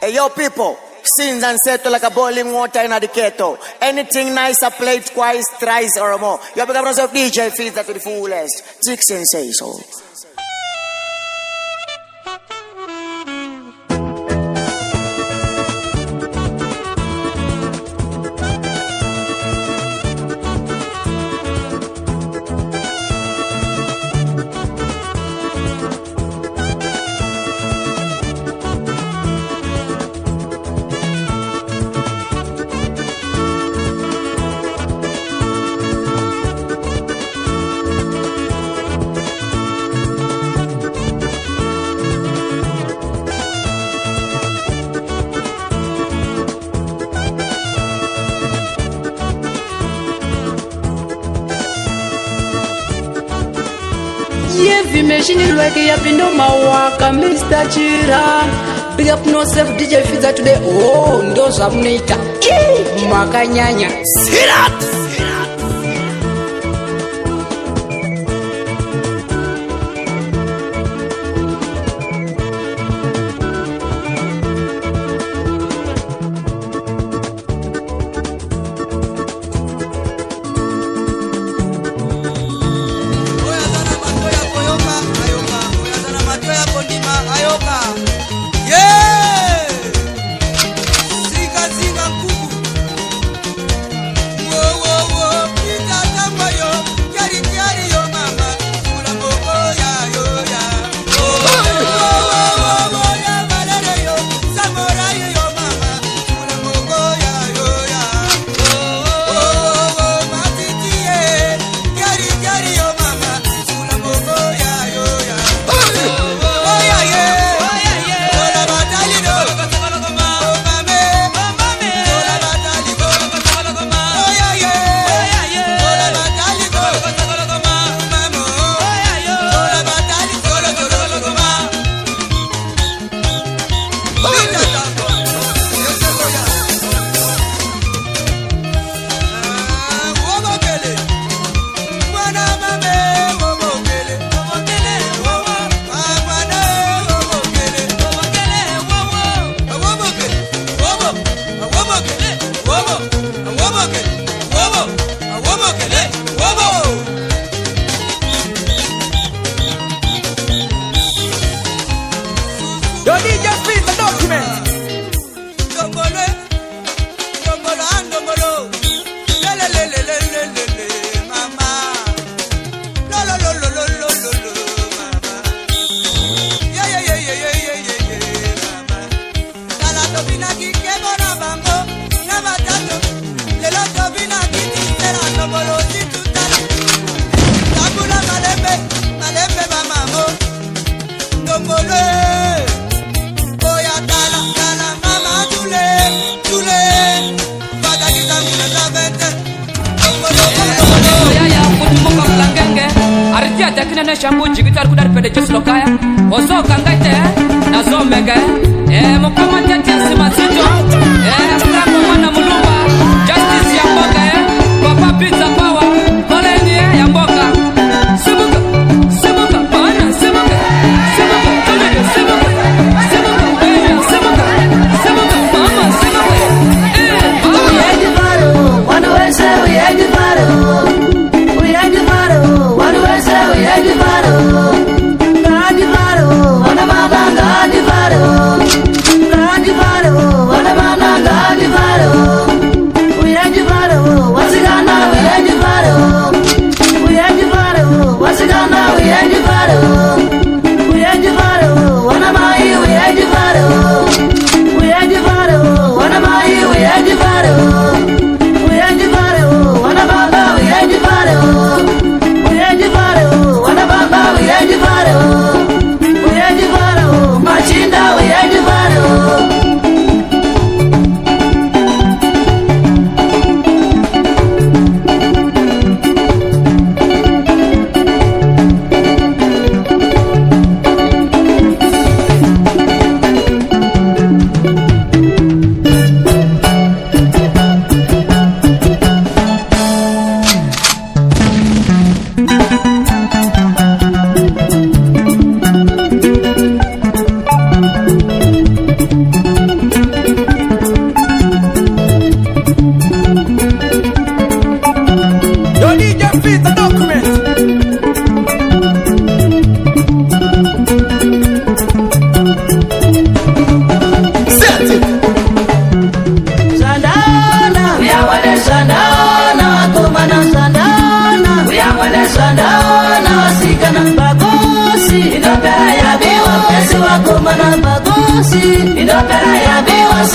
Hey, yo, people. Sins and settle like a boiling water in the ghetto. Anything nice, I play it twice, thrice, or more. You have become yourself DJ, feeds that to the fullest. Dixon says so. Machine like up in no mawaka, Mr. Chira. Big up no self DJ Fizza today. Oh, ndo sabunita. Makanyanya. Sirat. Shambu jigitar kudar pede just lokaya ozo kangaite na zo mega mukama tete simasito stramo mwana mulumba justice ya mboka papa pizza power koleni ya mboka sibuka sibuka bana sibuka sibuka toleke sibuka sibuka sibuka sibuka mama sibuka We had the battle, wanna we say we had the battle. We had the battle, wanna we say we had the battle. God the battle, wanna mama God the battle.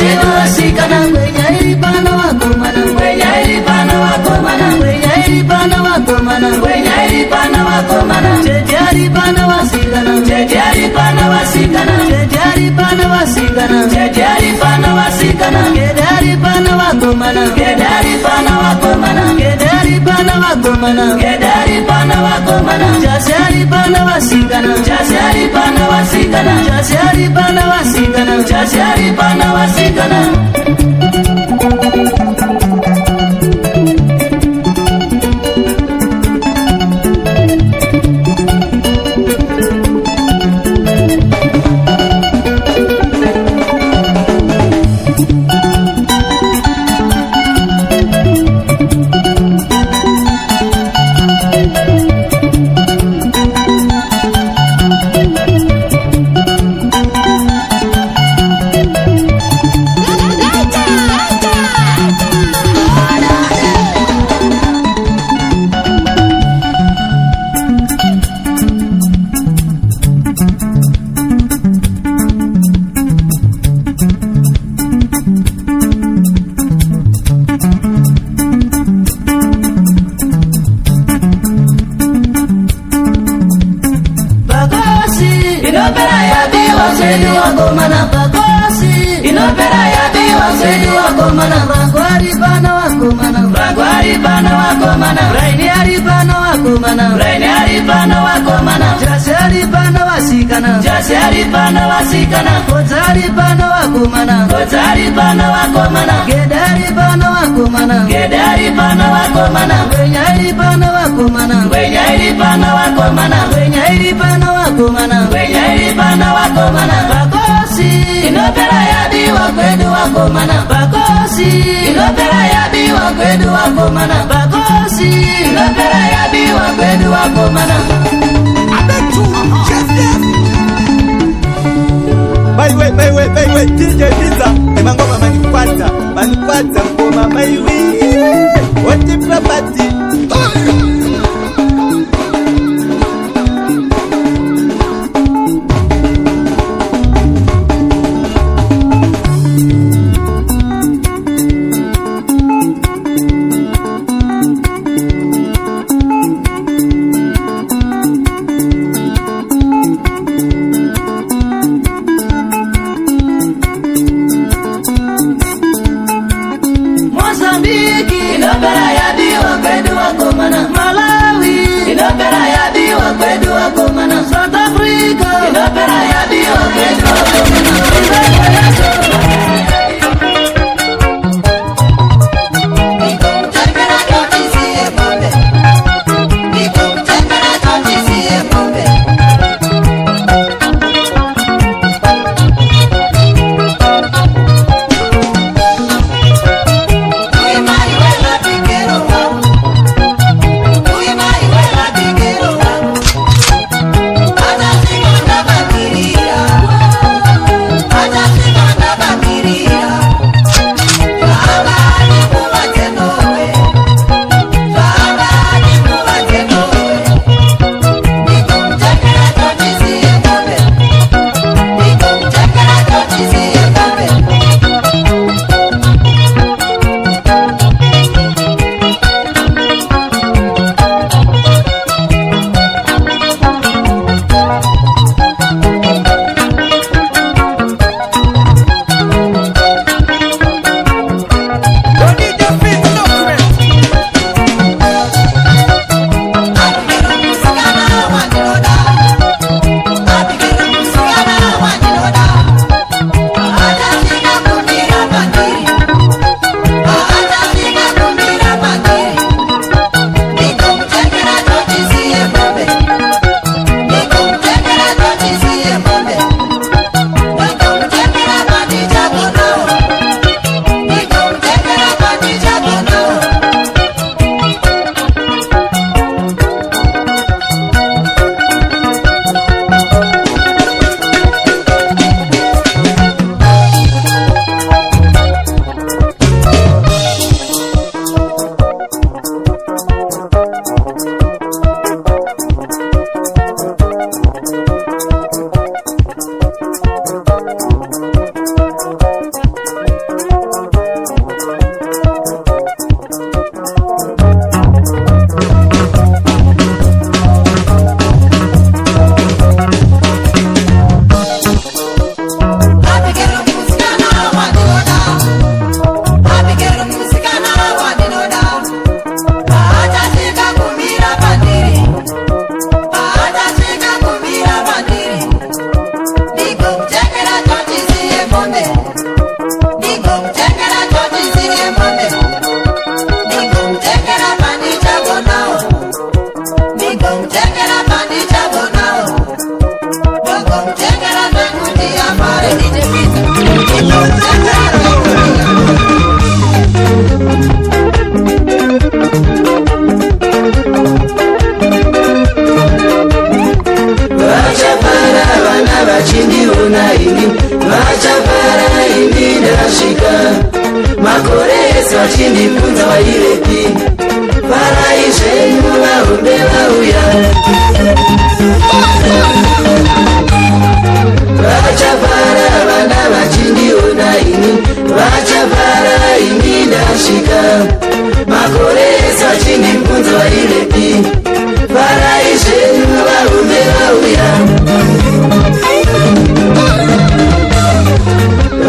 wedu wasikana ngwenyairi pano wakomana ngwenyairi pano wakomana ngwenyairi pano wakomana ngwenyairi pano wakomana chetiari pano wasikana chetiari pano wasikana chetiari pano wasikana chetiari pano wasikana gedari pano wakomana gedari pano wakomana gedari pano wakomana gedari pano wakomana chasiari pano wasikana chasiari pano wasikana chasiari pano wasikana chasiari pano wasikana Jasiari pano wasikana kozari pano wakomana kozari pano wakomana gedari pano wakomana gedari pano wakomana ngwenyairi pano wakomana ngwenyairi pano wakomana ngwenyairi pano wakomana ngwenyairi pano wakomana bakosi inopera yabi wakwedu wakomana bakosi inopera yabi wakwedu wakomana bakosi inopera yabi wakwedu wakomana abetu Maiwe, DJ Fiza, emangoma manikwata, ngoma maiwi, wote property. South Africa inopera yabi wakwedu Hata sikonda Vachindibvunza vairepi parai zvenyu varume vauya vachafara vana vachindiona ini vachafara ini ndasvika makore ese vachindibvunza vairepi parai zvenyu varume vauya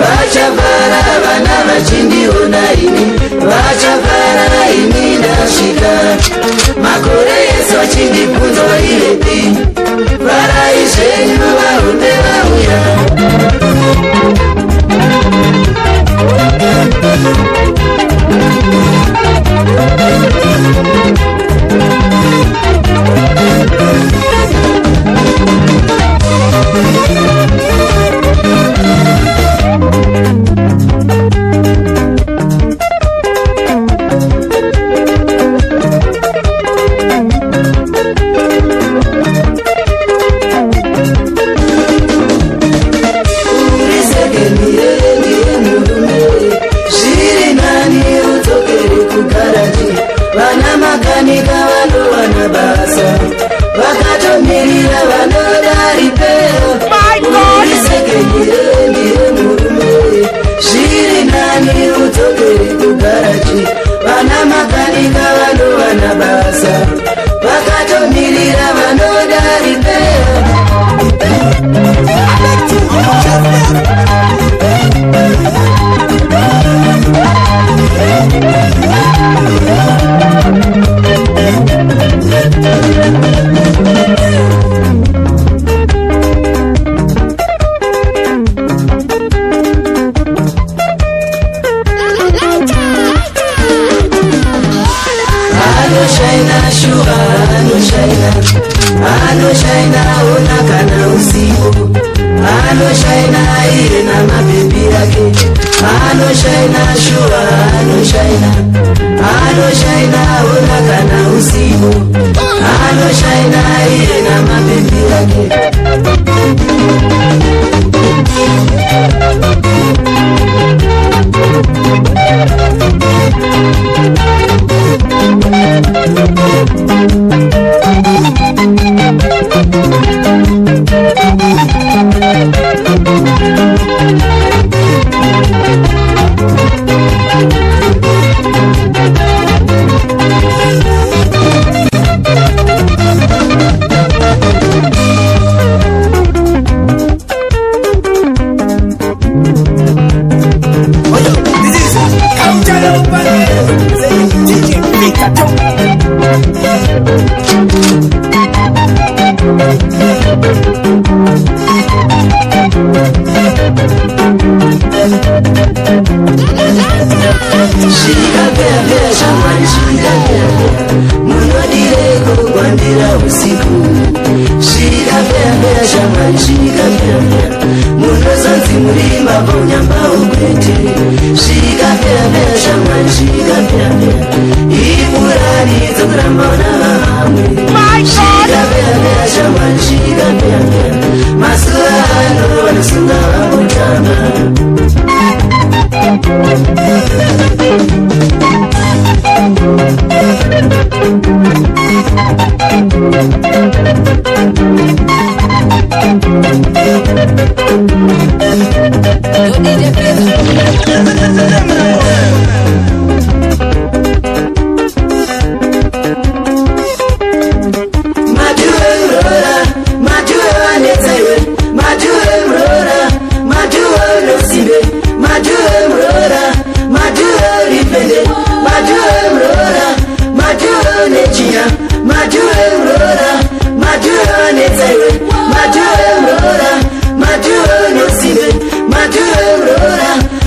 vachafara vana vachindiona ini vachafara ini ndasvika makore ese vachindibvunza vairepi parai zvenyu varume vauya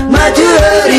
Maduro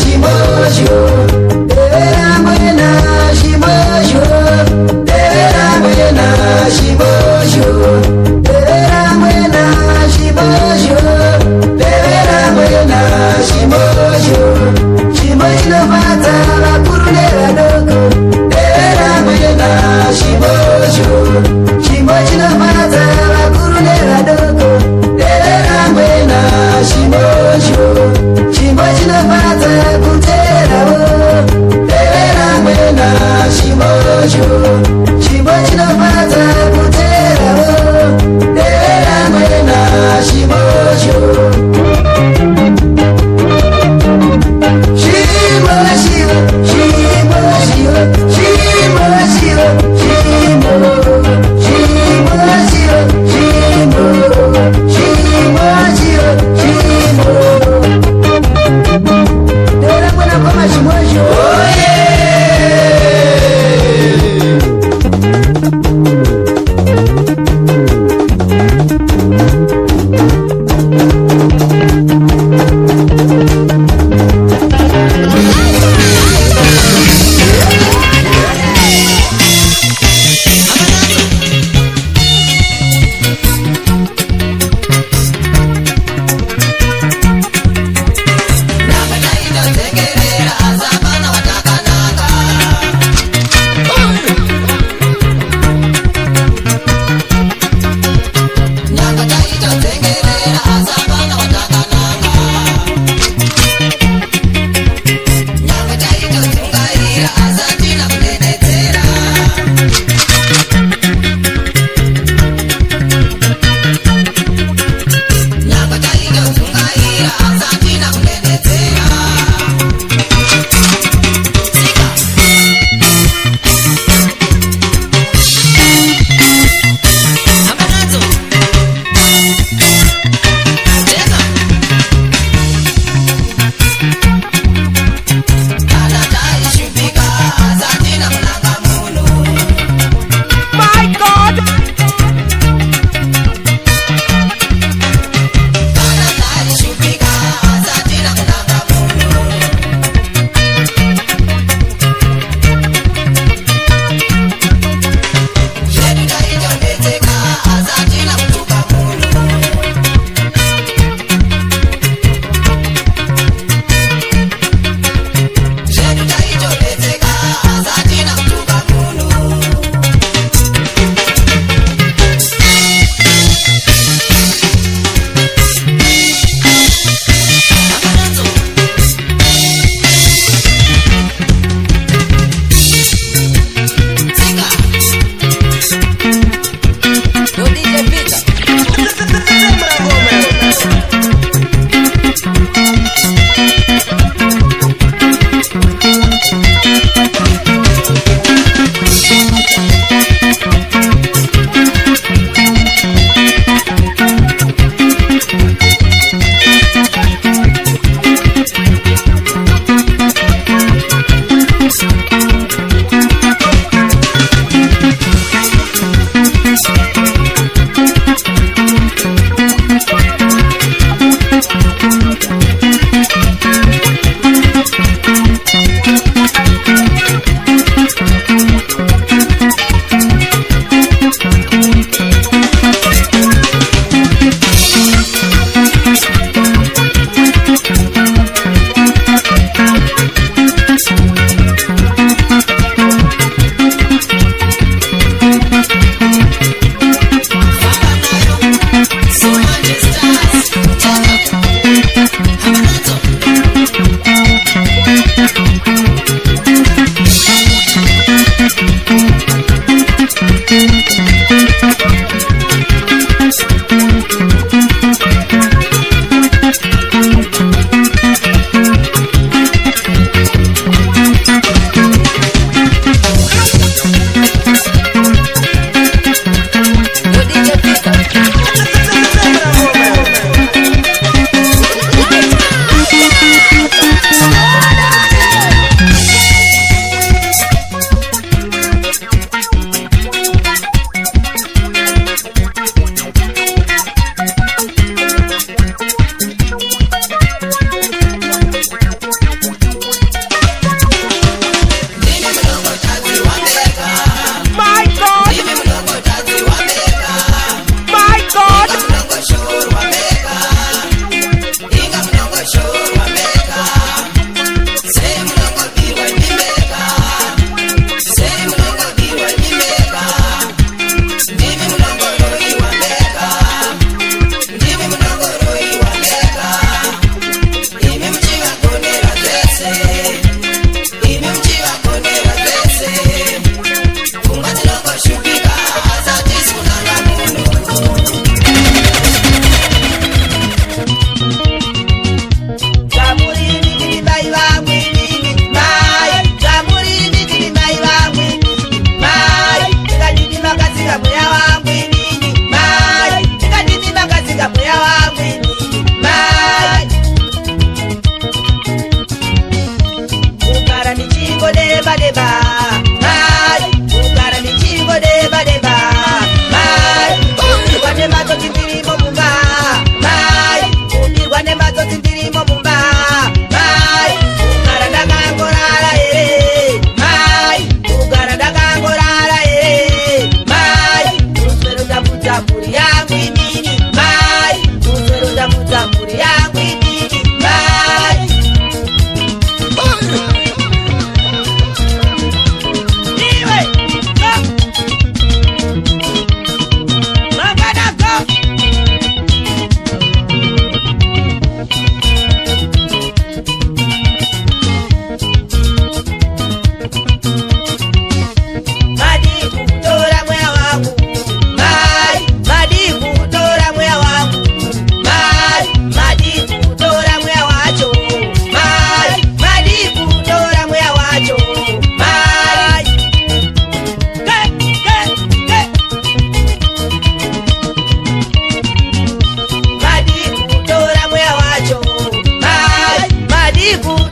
Shimojo,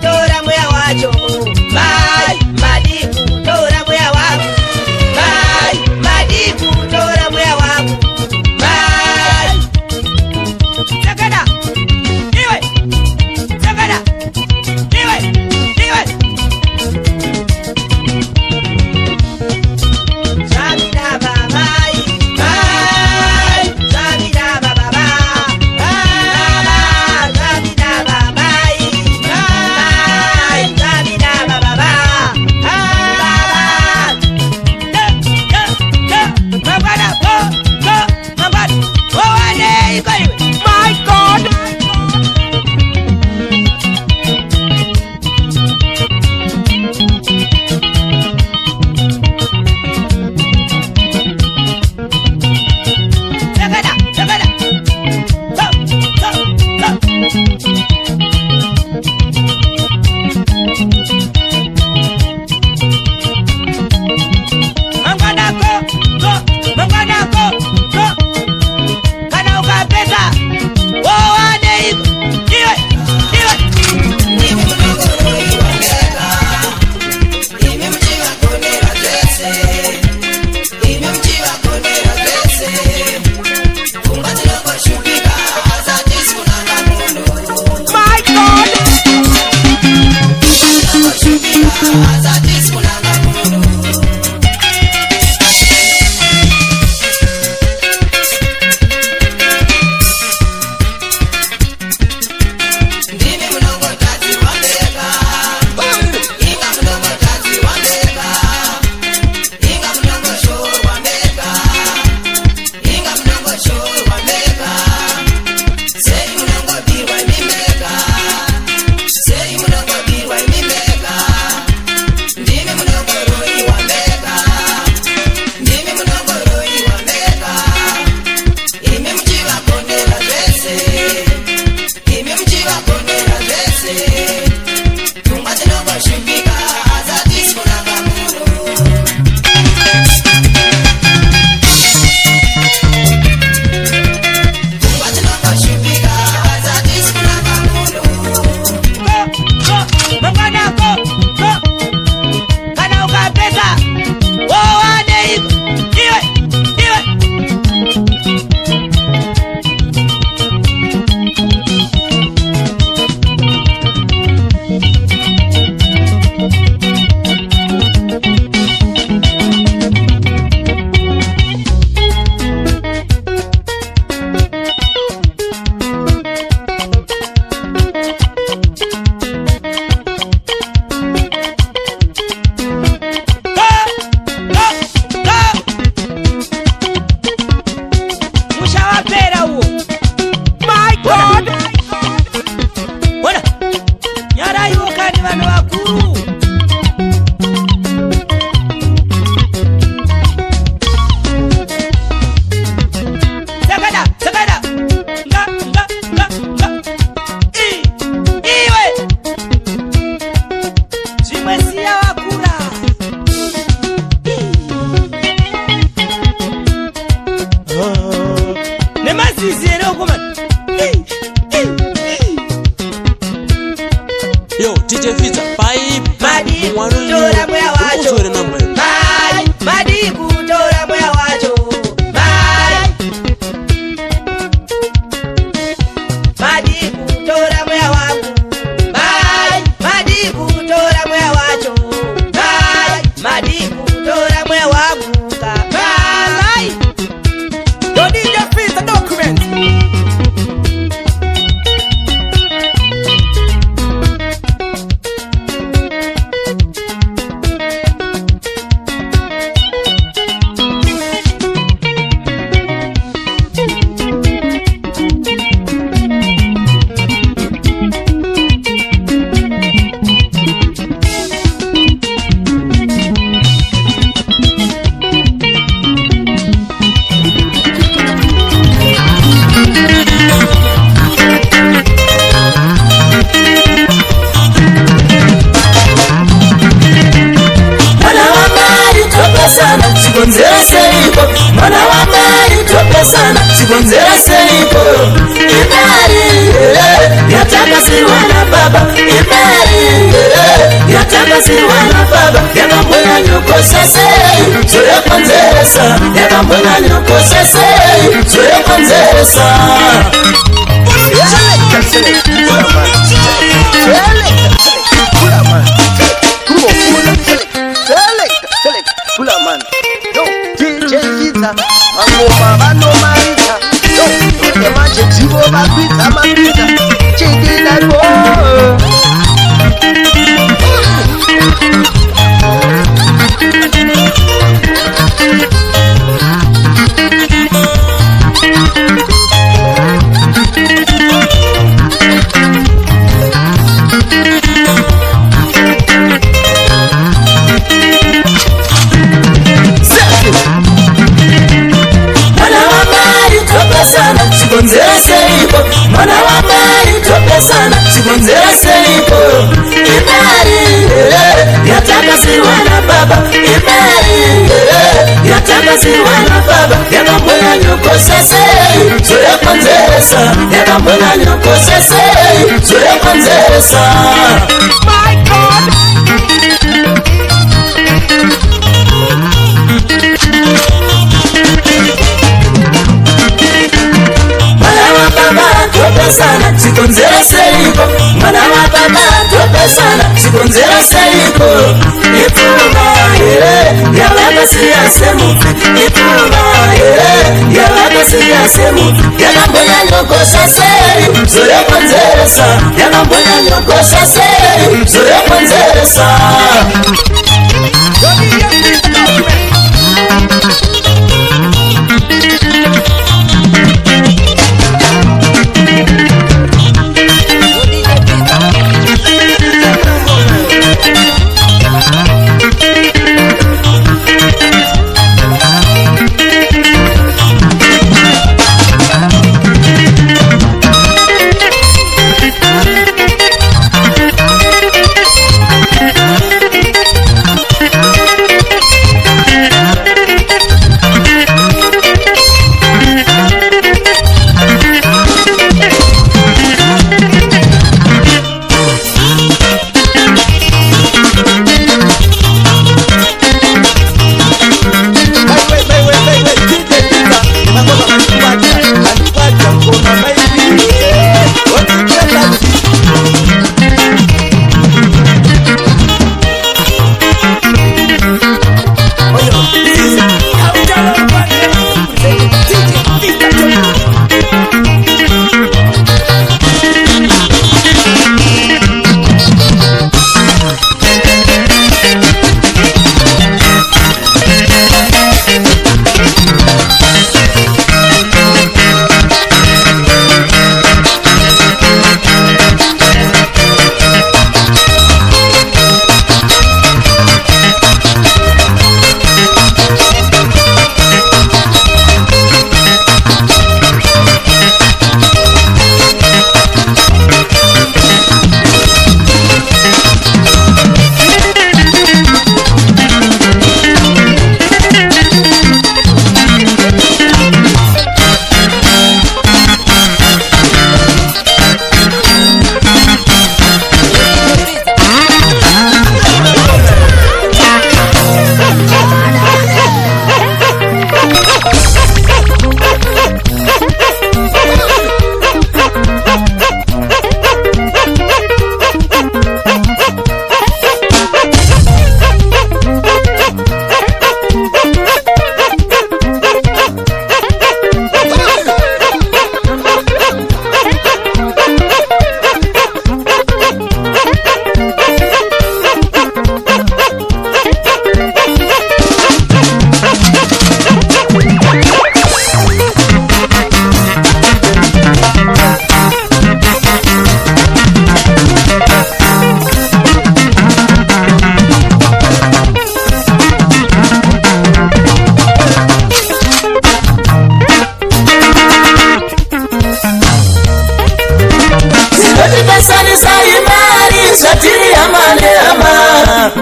tora mweya wacho. Mai Madiku tora mweya wangu. Mai Madiku tora mweya wangu. Mai Sagada iwe Sagada iwe Sabina baba mai Sabina baba Sabina baba mai Sabina baba my God. Yo, DJ Fita, bye. Madiku tora mweya wacho. Bye. Madiku tora mweya wacho. Bye. Madiku tora mweya wangu. Bye. Madiku tora mweya wacho. Bye. Madiku tora mweya wangu. Bye. Yo, DJ Fita document. Mwana wa Mari tope sana chigonzera seipo Imari yataka sirwana baba Imari siwana baba yakambona nyoko sese zoya kwanzesa yakambona nyoko sese zoya kwanzesa Sikonzera seipo mwana wa mari tope sana sikonzera seipo imari yatakasirwa na baba imari yatakasirwa na baba yakambona nyoko sese zoya kwanzesa yakambona nyoko sese zoya kwanzesa my God. Sana sikonzera seiko mwana wa baba tope sana sikonzera seiko ituma yalakasi yasemu ituma yalakasi yasemu yakambona nyoko sase zoya kwanzesa yakambona nyoko sase zoya kwanzesa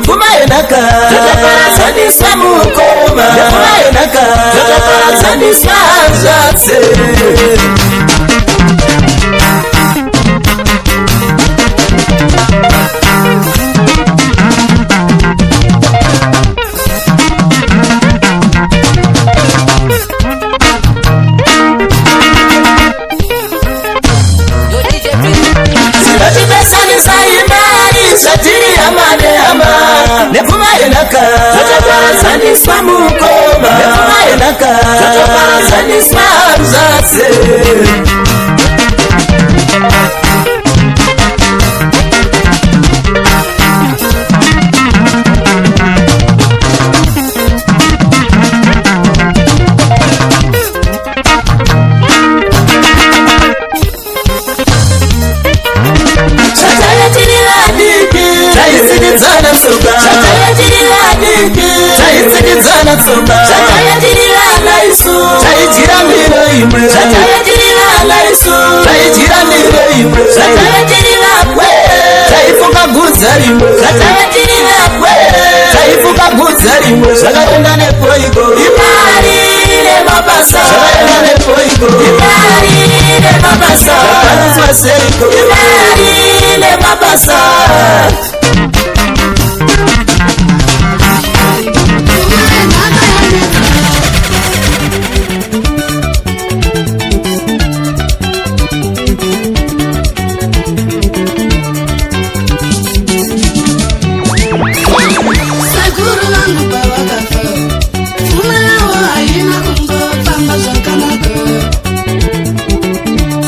Fumayenaka Zadisa mukoma Fumayenaka Zadisa zatse satiri yama Nefuma yenaka Zotoparadzaniswa mukoma Nefuma yenaka Zotoparadzaniswa mzatse Taisikizana soka Taisikizana soka Taisikizana isu Taijira miro imwe Taijira isu Taijira miro imwe Taijira kwe Taifuka guzarimwe Taijira kwe Taifuka guzarimwe Shakaenda nepoiko Imarire mabasa Shakaenda nepoiko Imarire mabasa Shakaenda seriko Imarire mabasa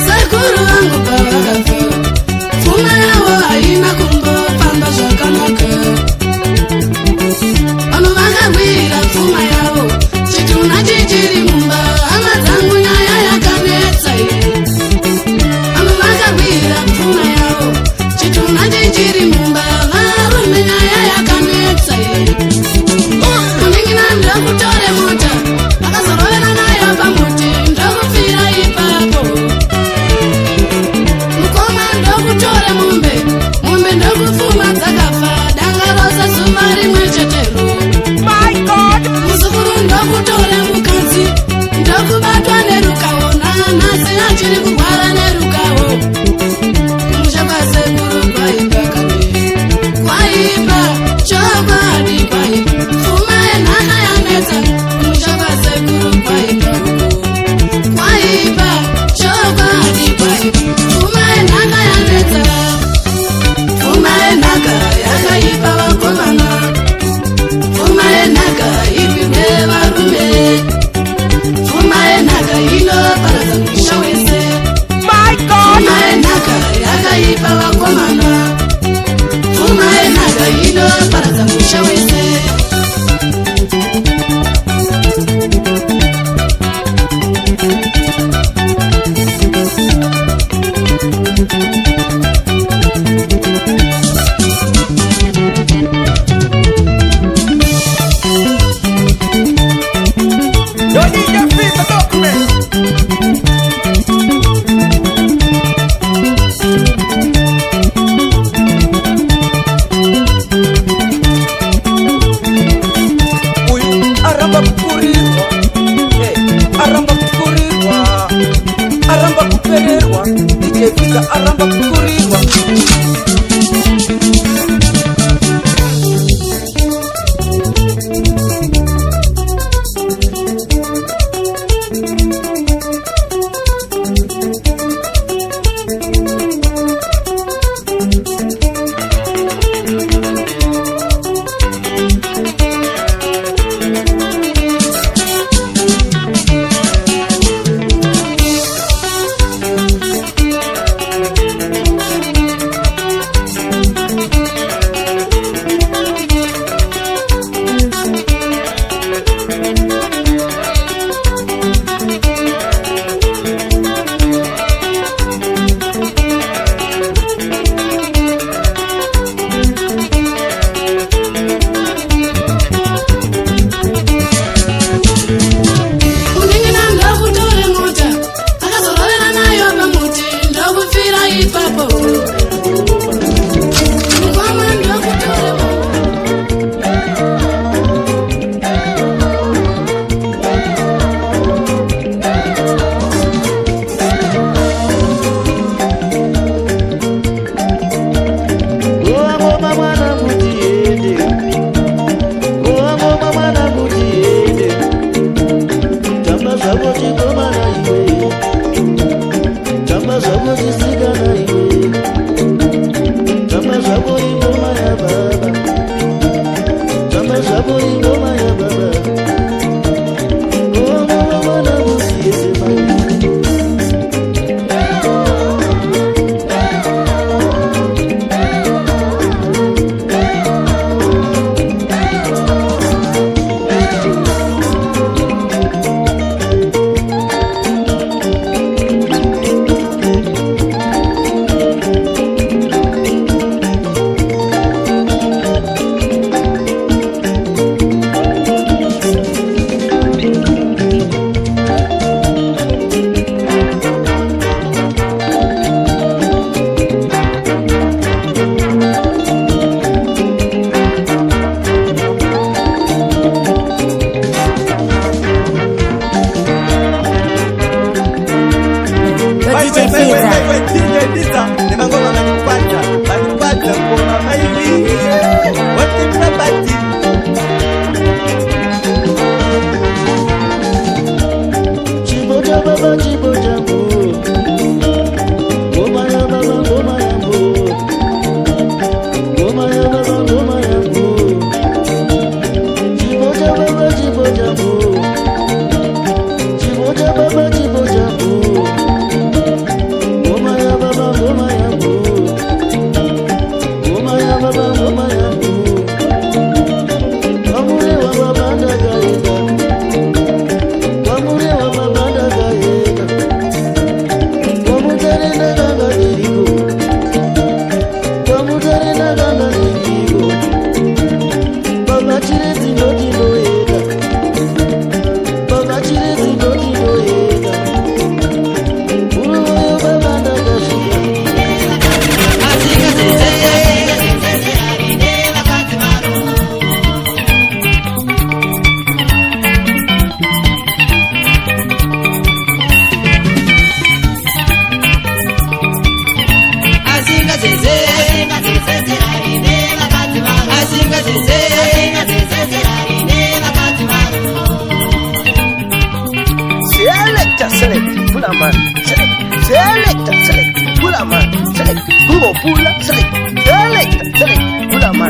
Sakuru wangu baba kafe, fuma yawa haina kumbo.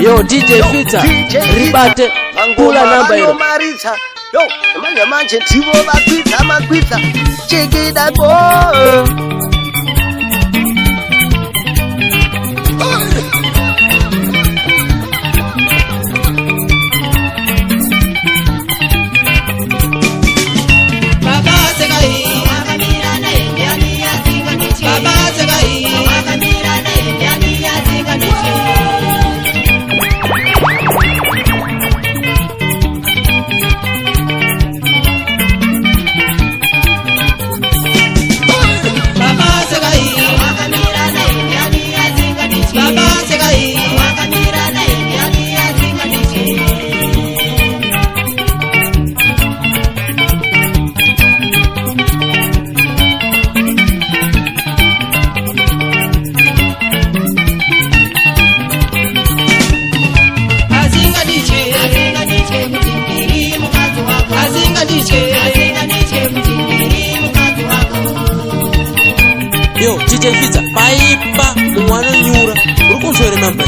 Yo DJ Fitza ribate pula namba hiyo maritsa yo manje thibo bakwitsa chekida go Yo DJ Fitza paipa mwana nyura urukunzwere namba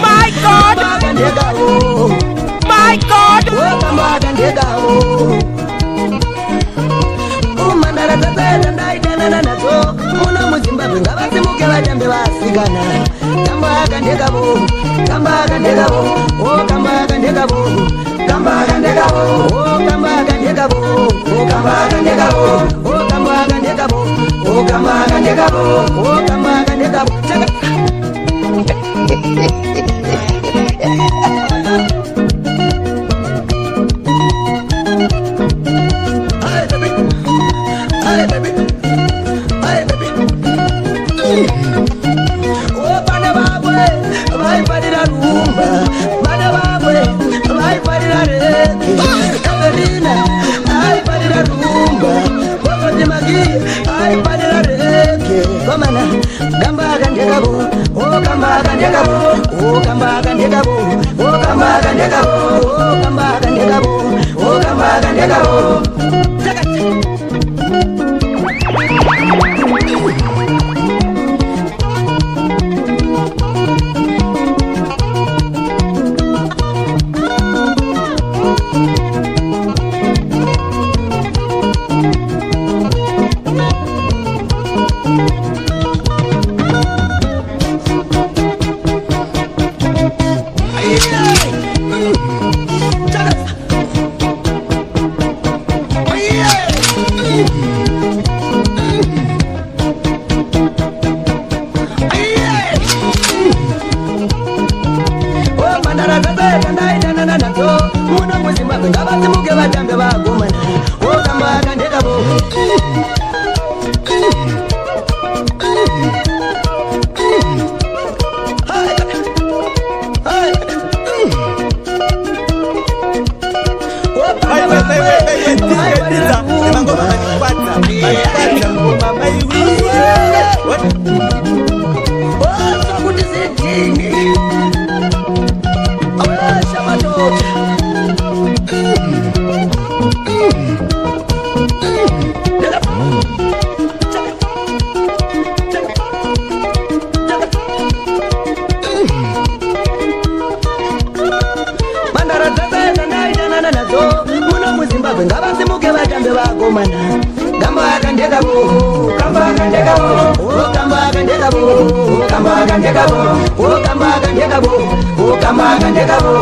My God! My God! Ukamaga ndekabo, ukamaga ndekabo, ukamaga ndekabo.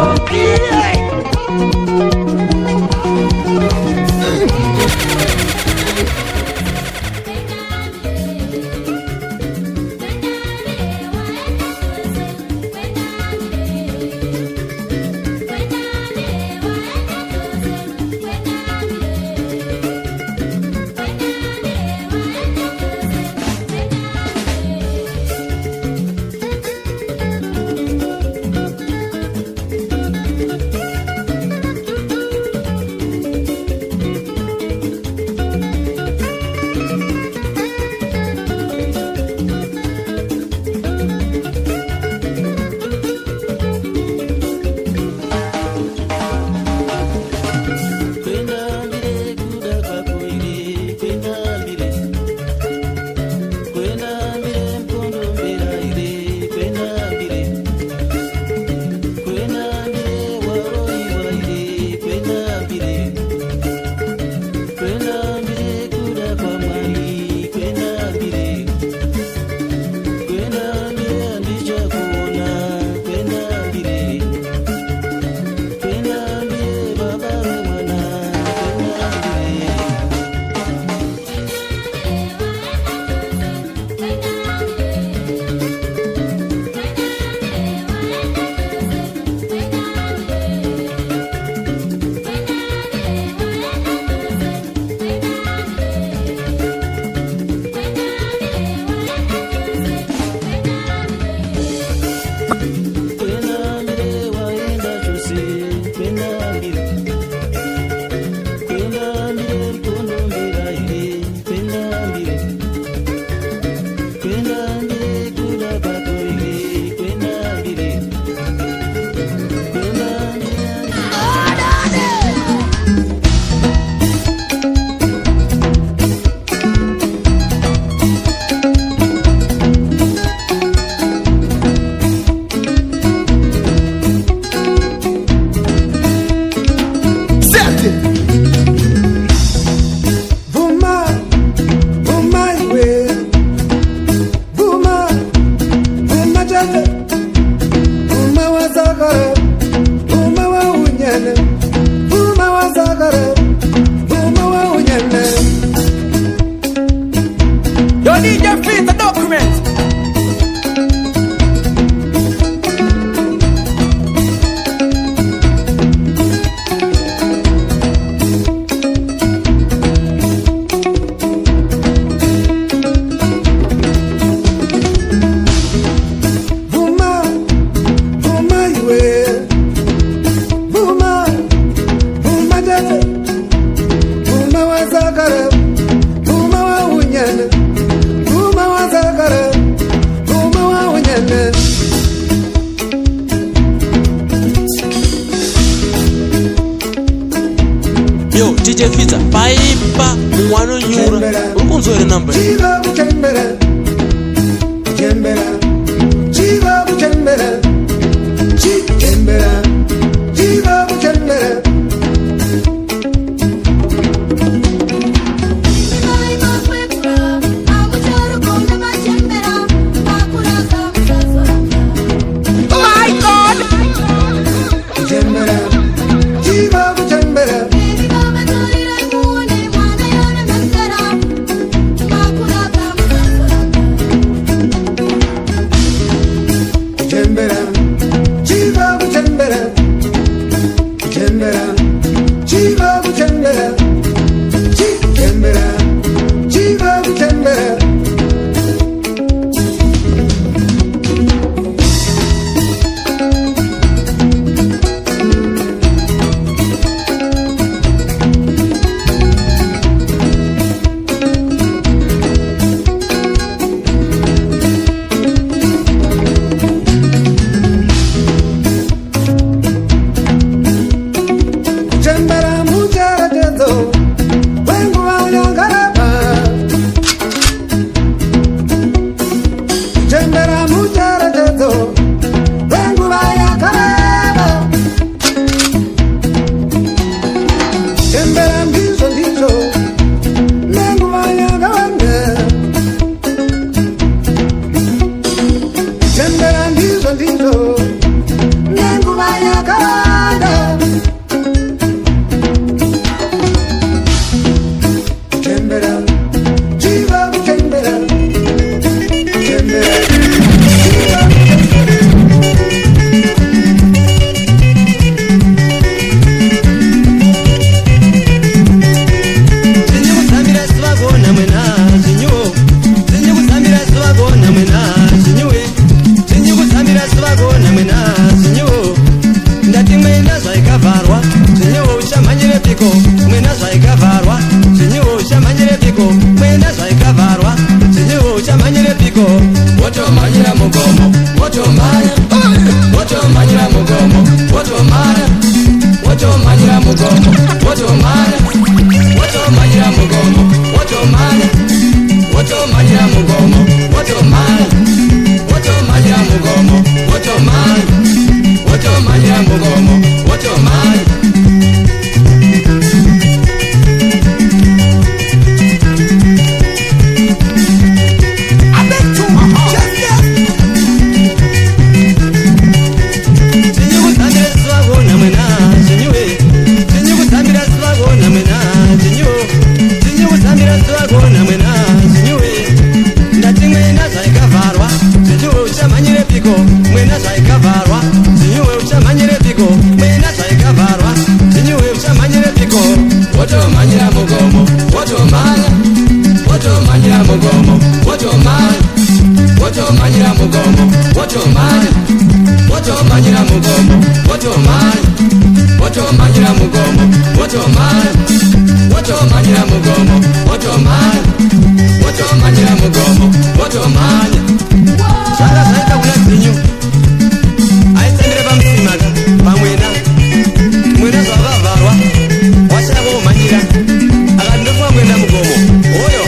DJ Fizz the document. Yo, DJ Fizz, paipa mwana nyura ukunzwere namba Chiva kuchembera Chembera Chiva kuchembera Chembera Chiva kuchembera Baby, Baba, Tori, Raimune, Mana, Yana, Nankara, Makura, wotomanyira mugomo wotomanya wotomanyira mugomo wotomanya wotomanyira mugomo wotomanya mwena zvaikavarwa zinyuwe uchamanyire piko mwena zvaikavarwa zinyuwe uchamanyire piko wotomanyira mugomo wotomanya wotomanyira mugomo wotomanya wotomanyira mugomo wotomanya wotomanyira mugomo wotomanya wotomanyira mugomo wotomanya wotomanyira mugomo wotomanya wotomanyira mugomo wotomanya zvanga zvaita kuna dzinyu aitsendere pamusimaka pamwena mwena zvavavharwa wachada kumhanyira akati ndofunga kuenda mugomo oyo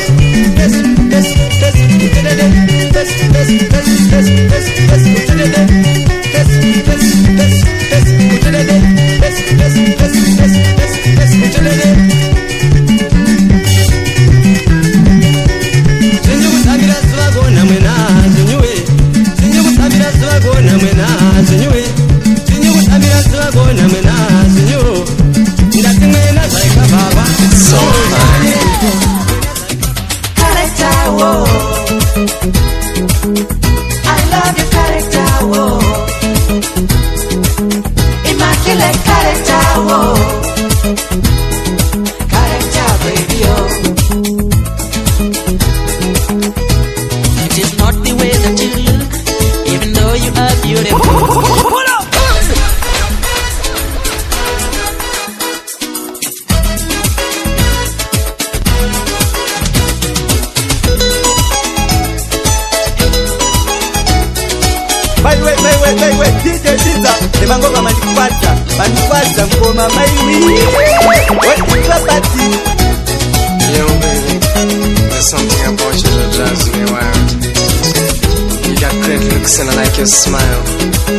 your smile,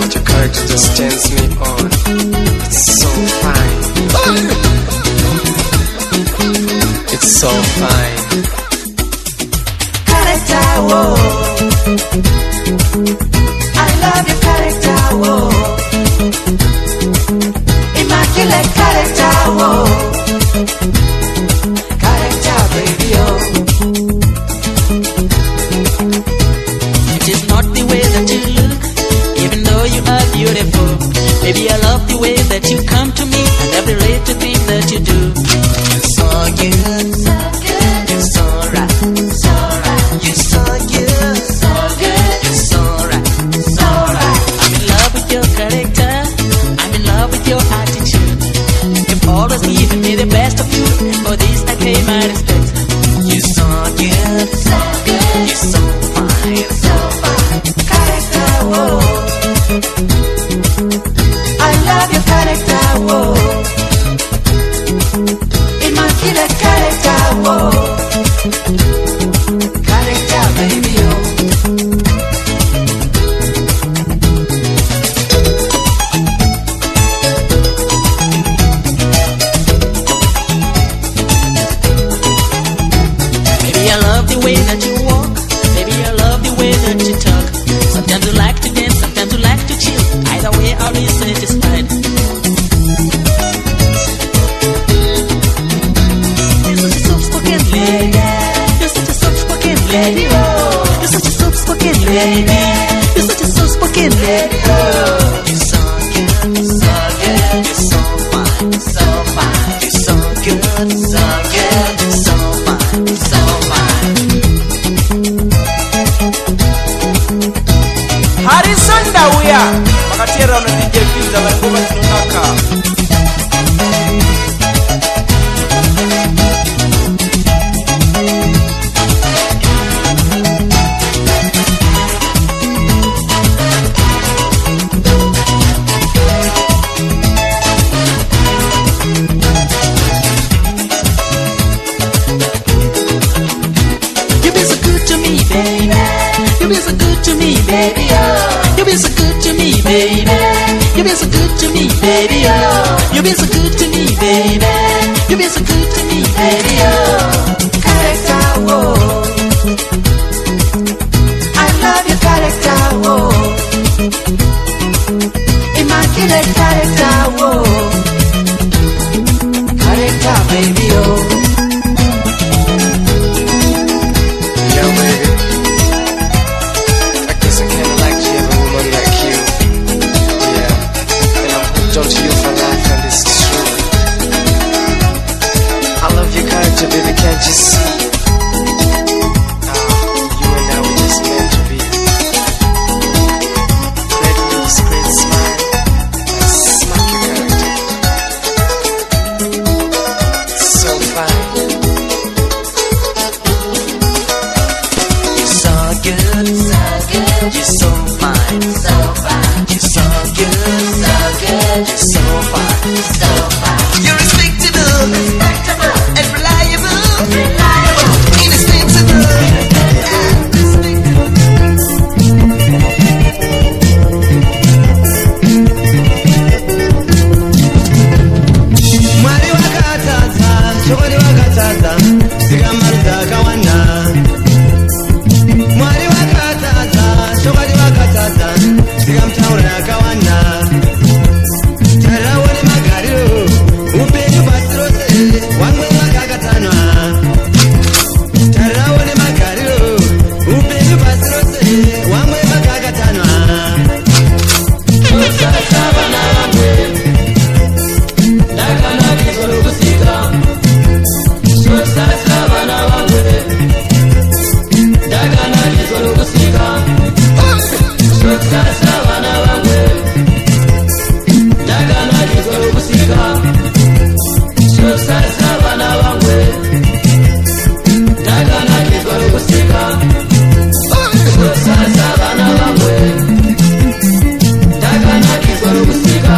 but your character just turns me on. It's so fine. It's so fine. Character, whoa. I love your character, whoa. Immaculate character, whoa. Character, baby, oh. It is not the way that you look, even though you are beautiful. Maybe I love the way that you come to me and every little thing that you do. You're so good, so good. You're so right, so right. You're so good, so good. You're so right, so right. I'm in love with your character. I'm in love with your attitude. You've always given me the best of you, and for this I pay my respect. You're so good, so good. You're so fine, so fine. Character, whoa. I love your character, whoa. Immaculate character, whoa. Character, baby, oh. Maybe I love the way that you walk. Maybe I love the way that you talk. Sometimes you like to dance, sometimes you like to chill. Either way, I'll be satisfied. You're such a soft-spoken lady. You're such a soft-spoken lady. Oh, you're such a soft-spoken lady. You're such a soft-spoken lady. Oh, you're so good, so good. You're so fine, so fine. You're so good, so good. You're so fine, so fine. Harrison Dawia makatera na DJ Fiza ngoma tunaka. baby. You've been so good to me, baby. Oh, you've been so good to me, baby. You've been so good to me, baby. Oh, you've been so good to me, baby. You've been so good to me, baby. Oh, character, oh, I love your character, oh, immaculate character, oh, character, baby, oh. Yo, baby, I guess I kinda like you, have a woman like you. Yeah, and I'm hooked onto you for life, and this is true. I love your character, baby, can't you see? You and I were just meant to be. Great looks, great smile, and smack your character. So fine. You're so good, you're so fine, you're so good, you're so fine, you're respectable, and reliable, indispensable, Mwari wakatadza, chokwadi wakatadza, zikamarudza akawanda. Mwari wakatadza, chokwadi wakatadza, zikamutaurira akawanda. Tarirawo nemagariro, upenyu pasi rose, wangwe makakatanwa. Tarirawo nemagariro, upenyu pasi rose, wangwe makakatanwa. Osasa vana vangwe, ndakanakizwa nokusika. Osasa vana vangwe, ndakanakizwa nokusika. Osasa vana vangwe, ndakanakizwa nokusika. Osasa vana vangwe, ndakanakizwa nokusika. Osasa vana vangwe, ndakanakizwa nokusika.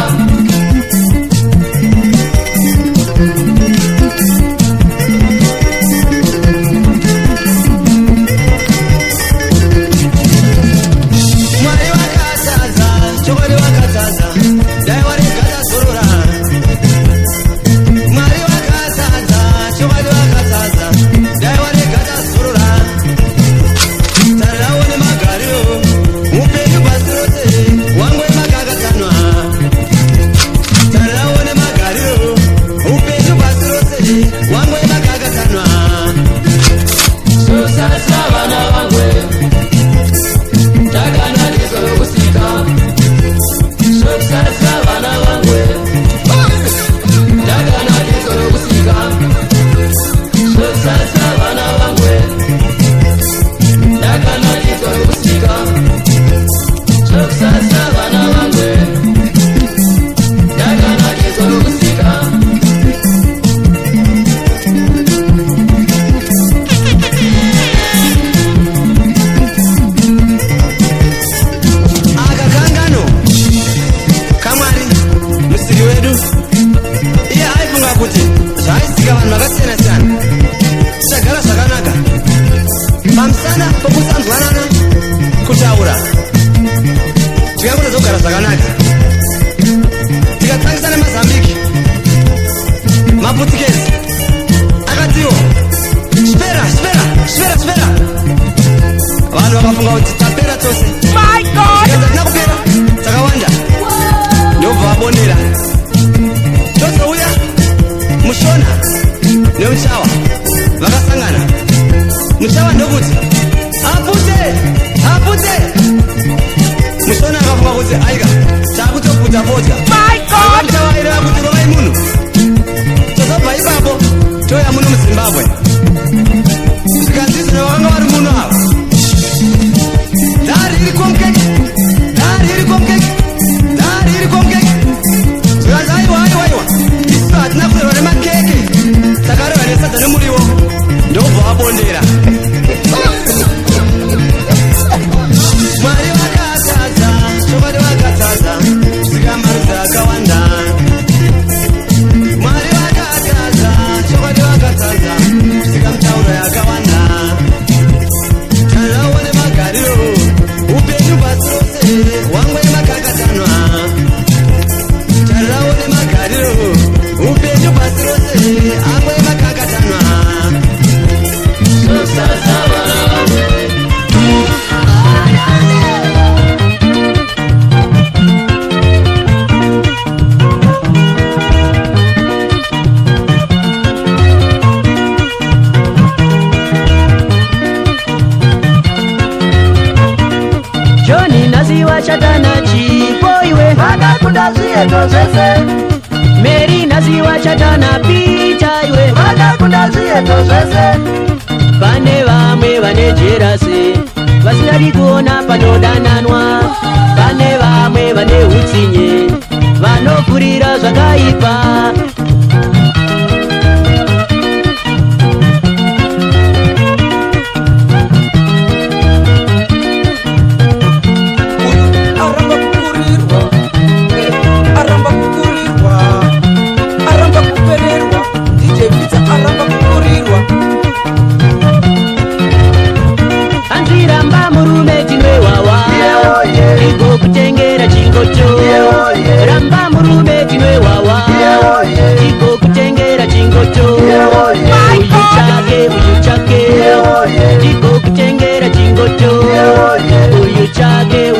Mwari wakatadza, chokwadi wakatadza, dai waregata zorora. Mwari wakatadza, chokwadi wakatadza, dai waregata zorora. Tarirawo nemagariro, upenyu pasi rose, wangwe makakatanwa. Tarirawo nemagariro, upenyu pasi rose, wangwe makakatanwa. Sosasa vana vangwe, ndakanakizwa nokusika. Sosasa vana vangwe, ndakanakizwa nokusika. Sosasa vana vangwe, ndakanakizwa nokusika. Sosasa vana vangwe, ndakanakizwa nokusika. Akakangano kamwari musiri wedu iye aifunga kuti zvaaisika vanhu vakasiyana siyana tichagara zvakanaka pamusana pokusanzwanana kutaura tingakuda zogara zvakanaka tikatsangisana mazambiki maputikezi akatiwo spera vanhu vakafunga kuti tapera tose tikaedza tina kupera takawanda ndobva vabonera tozouya mushona nemuchawa vakasangana muchawa ndokuti apute mushona akafunga kuti aika takutoputa vodya muchawa ireva kuti rovai munhu tozobva ipapo toya muno muzimbabwe zvikanzizino vakanga vari muno ava dari iri komukeke zvikanzi aiwa isu hatina kurerwa nemakeke takareva nesadza nemuriwo ndobva vabondera. Mwari vakatadza, chokwadi vakatadza, zikamarudza akawanda. Mwari vakatadza, chokwadi vakatadza, chatana chipo iwe vakakunda zviyeto zvese Meri naziwa chatana pita iwe vakakunda zviyeto zvese Pane vamwe vane jerasi vasinadi kuona panodananwa Pane vamwe vane hutsinye vanopfurira zvakaipa Anziramba murume tinwe wawa Iko kutengera chingocho Ramba murume tinwe wawa Iko kutengera chingocho Uyu chake Iko kutengera chingocho Uyu chake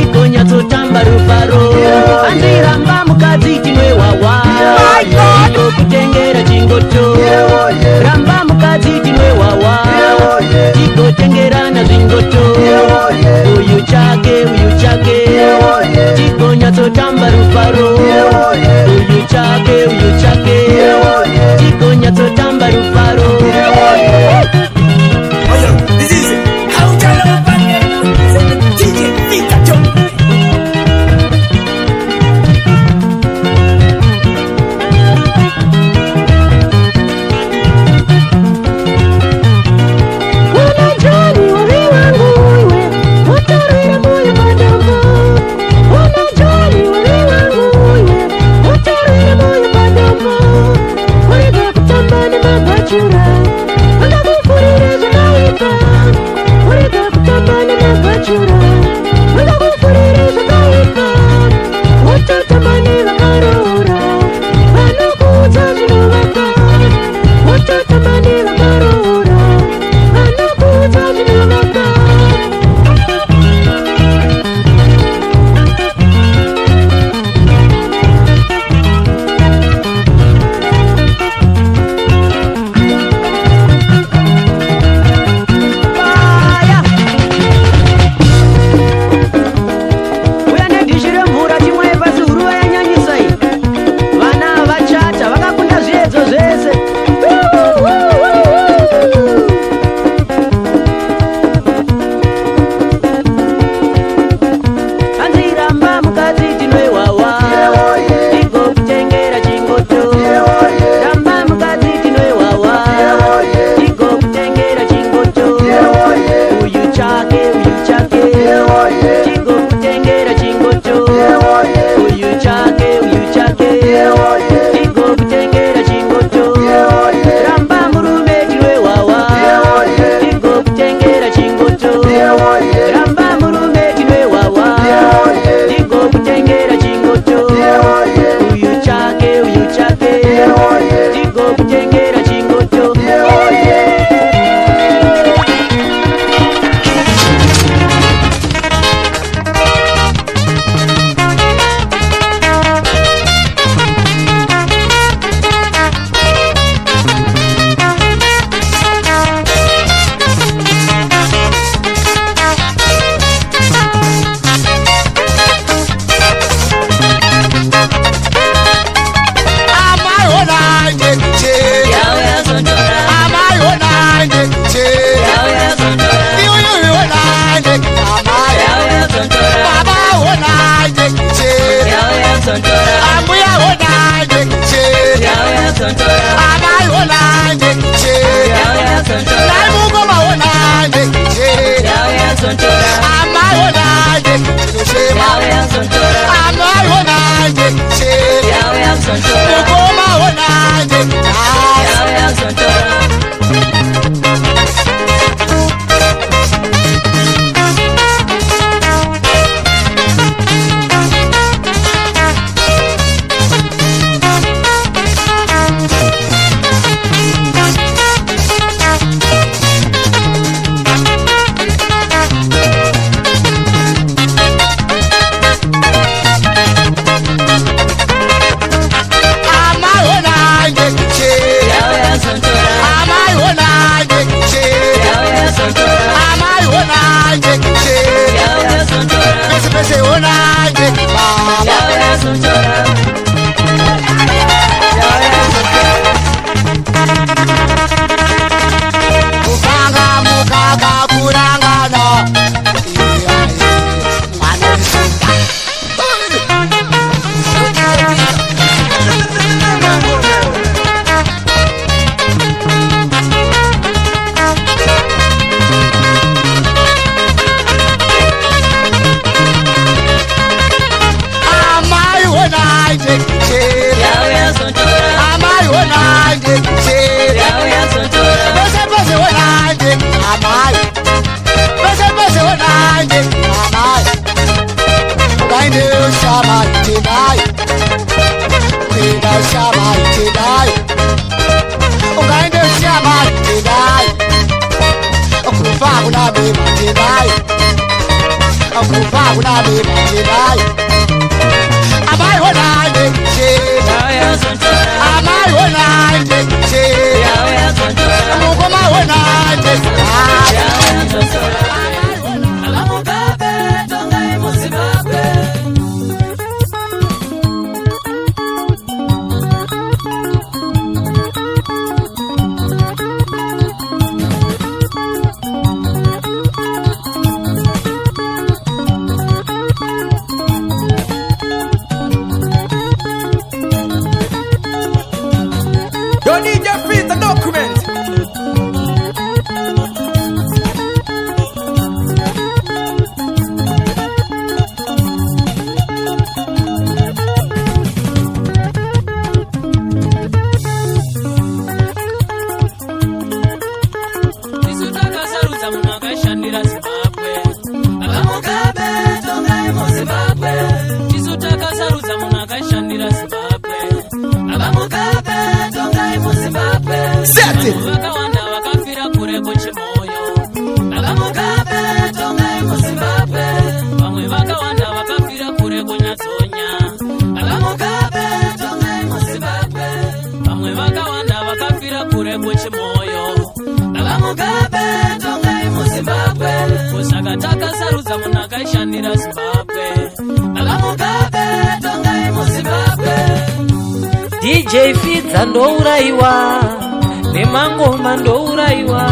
Iko nyatso tamba rufaro Anziramba mukadzi tinwe wawa Iko kutengera chingocho Ramba mukadzi tinwe wawa Iko tengerana zingoto Uyu chake Iko nyatso tamba rufaro Uyu chake Iko nyatso tamba rufaro This is how DJ Pikachu. nabe manjibai akufa nabe manjibai amai hona nje amai hona nje amukoma hona nje alamugabe tongai musibabe DJ Fidza ndouraiwa nemangoma ndouraiwa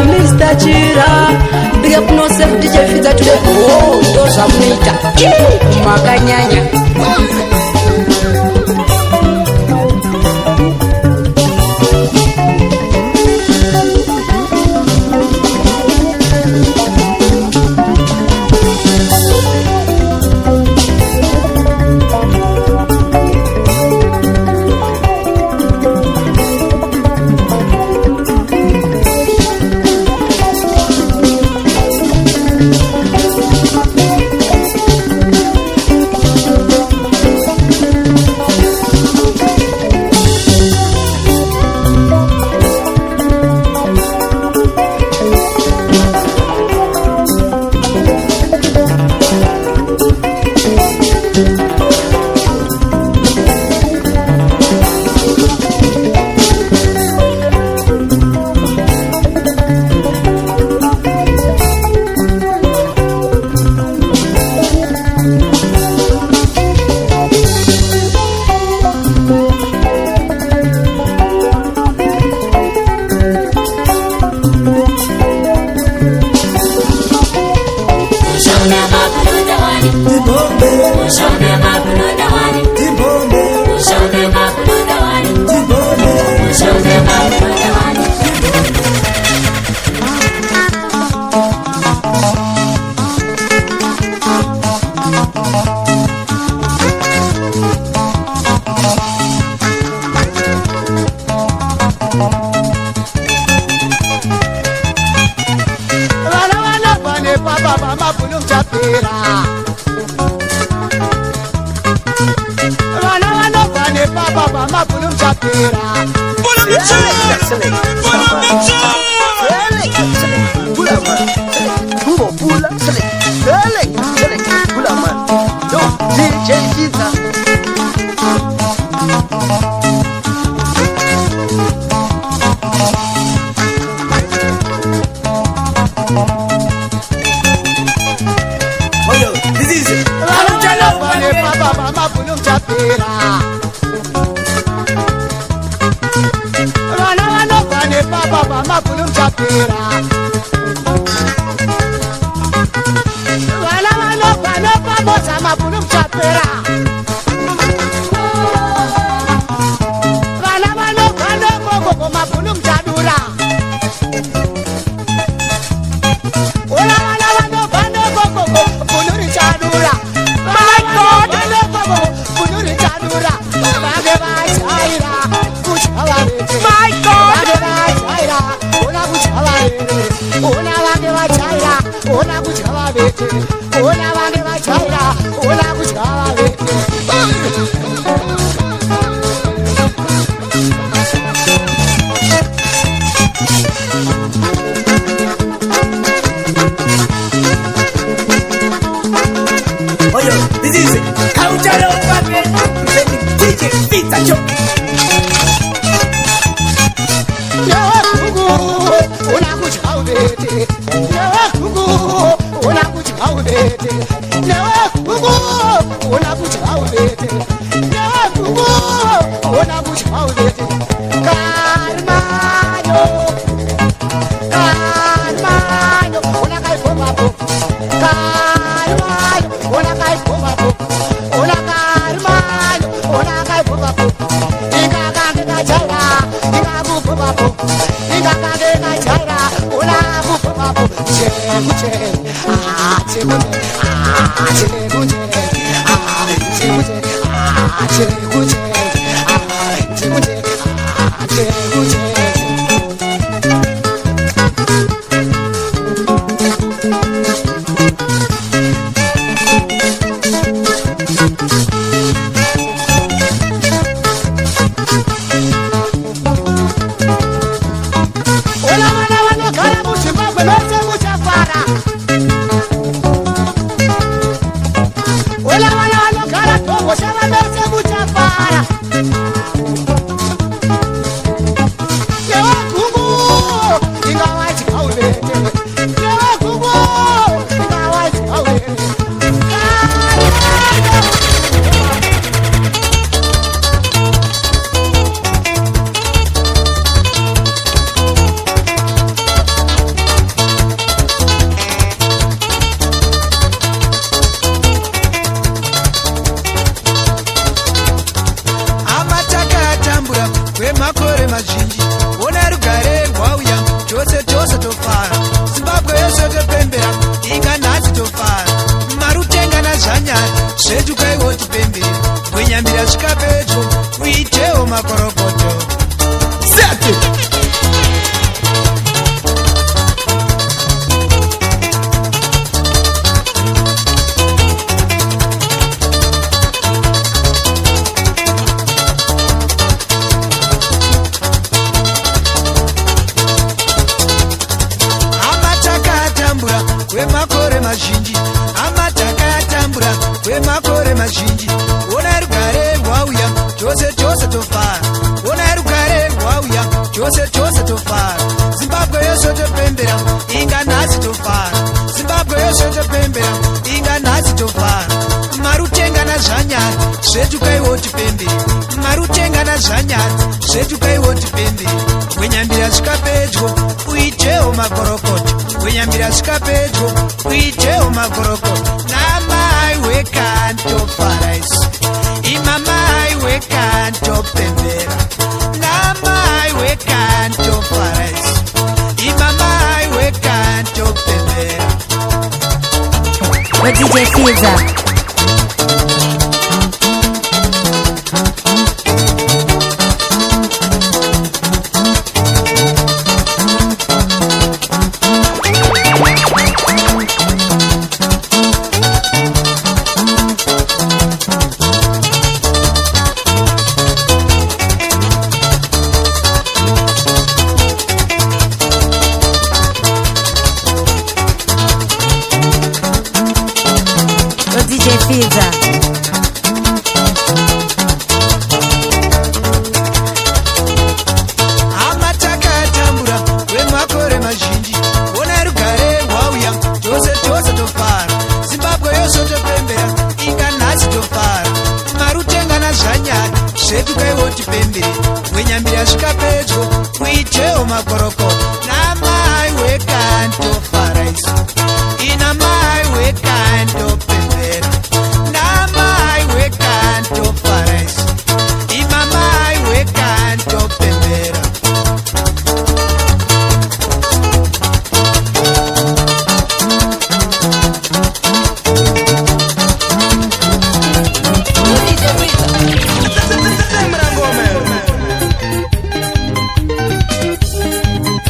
Mr. Chira, big up no self DJ Fidza today. Oh, those are Nita. Makanyanya. papa vamabhulu mchapera vana vanobva nepapa vamabhulu mchapera vana vanobva nepapa vamabhulu mchapera vana vanobva nepamoza mabhulu mchapera vana vanobva negogogo mabhulu mchadura ona vana vanobva negogogo bhulu richadura DJ Fiza. matore mazhinji onai rugare rwauya tose tose tofara zimbabwe yose topembera inga nhasi tofara marutengana zvanyari zvetukaiwo tipembere wenyambiri asvika pedyo kuitewo makorokoro namai wekani tofara isu ina mai wekani topembera namai wekani tofara isu ima mai wekani topembera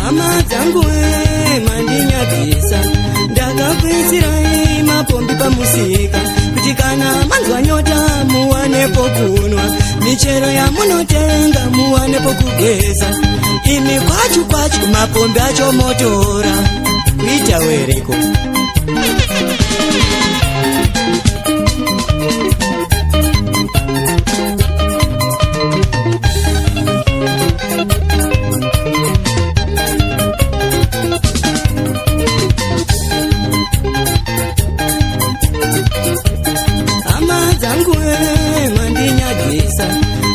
hama dzangu mandinyadzisa ndakapinzirai mapombi pamusika kuti kana manzwa nyota muwanepo kunwa michero yamunotenga muwanepo kugeza imi kwachu kwachu mapombi acho motora kuita wereko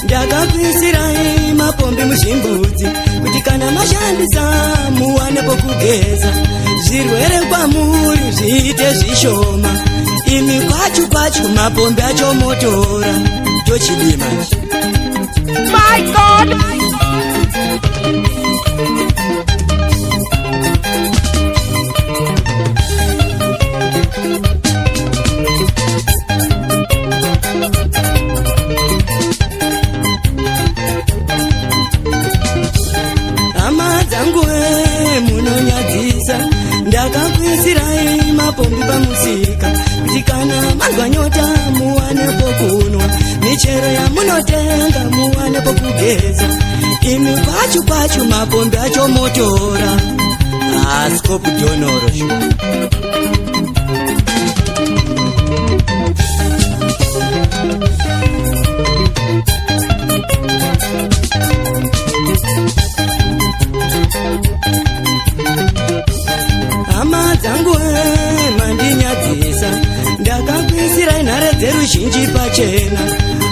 ndakapisirai mapombi muzvimbudzi kuti kana mashandisa muwane pokugeza zvirwere kwamuri zviite zvishoma imi kwachu kwachu mapombi acho motora tochidima my god ndakakwisirai mapombi pamusika kuti kana manzwa nyota muwane pokunwa michero yamunotenga muwane pokugeza imi kwachu kwachu mapombi acho motora asikopu donoro hama dzangu mandinyadzisa ndakakwisirai nhare dzeruzhinji pachena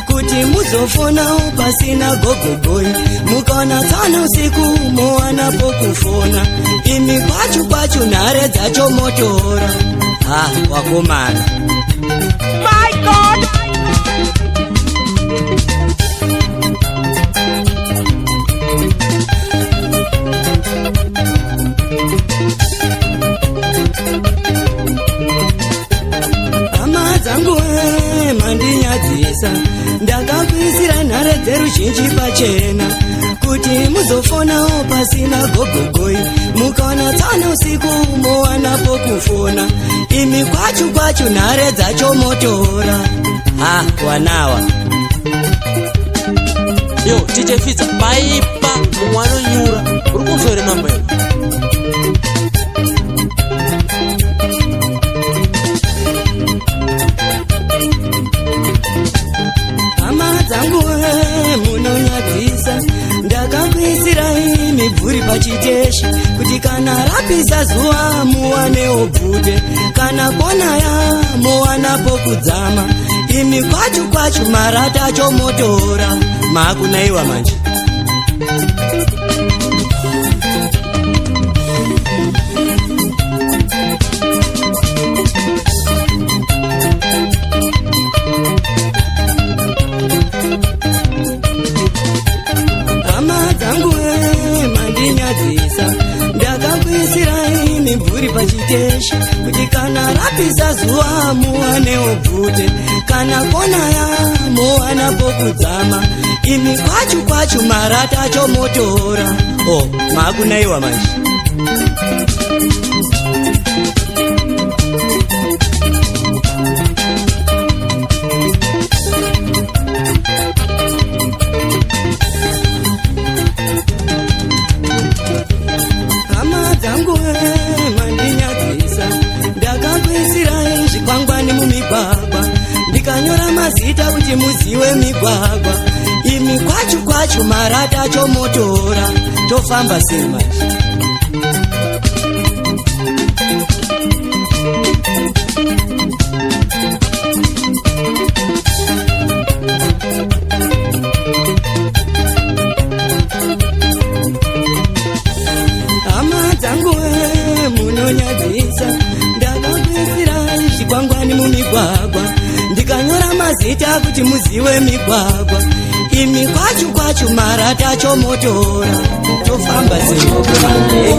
kuti muzofonawo pasina gogogoi mukaona tsana usiku mowana pokufona imi kwachu kwachu nhare dzacho motora wakomana my god dzangu mandinyadzisa ndakakwisirai nhare dzeruzhinji pachena kuti muzofonawo pasina gogogoi mukaona tsana usiku mowana pokufona imi kwachu kwachu nhare dzacho motora wanawa yo tichefidza paipa mwanonyura uri kunzwere namba yo hama dzangu munonyadzisa ndakakwisirai mibvuri pachiteshi kuti kana rapisa zuva muwanewo bvute kana konaya mowana pokudzama imi kwachu kwachu marata acho motora maakunaiwa manje hama dzangu mandinyadzisa ndakakwisirai mimvuri pachiteshi kuti kana rapisa zuva muwanewo bvute kana konaya mowana pokudzama imi kwachu kwachu marata acho motora maakunaiwa manje hama dzangu mandinyadzisa ndakakwisirai zvikwangwani mumigwagwa ndikanyora mazita kuti muziwe migwagwa imi kwachu kwachu marata acho motora tofamba sei manje zita kuti muziwe migwagwa imi kwachu kwachu mara tacho motora tofamba zengokuvambei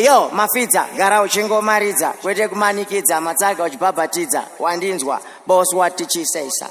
Yo, Mafidza, gara uchingomaridza, kwete kumanikidza, matsaga uchibhabhatidza, wandinzwa, boss what tichisaisa.